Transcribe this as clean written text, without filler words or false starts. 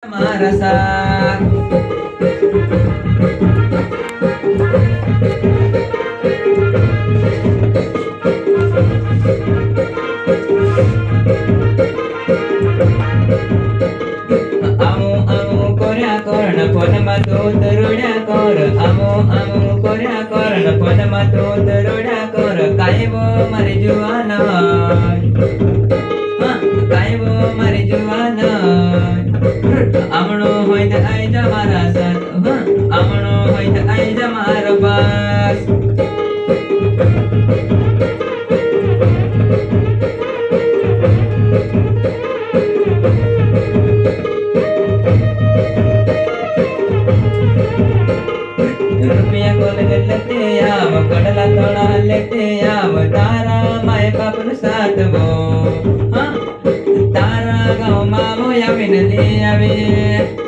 મારા સાથ આમો આમો કર્યા કર્ણ ફોનમાં તો તરોડ્યા કર આમો આમો કર્યા કર્ણ ફોનમાં તો તરોડ્યા કર કાયવો મારી જુવાન કાયવો મારી જુવાન આમણો હોય તો આઈ જા મારા સાથ આમણો હોય તો આઈ જા મારો પાસ રૂપિયા કોલેજ લેતે આવ કડલા તોડા લેતે આવ તારા માય બાપનો સાથવો તારા ગામમાં આવીને લઈ આવે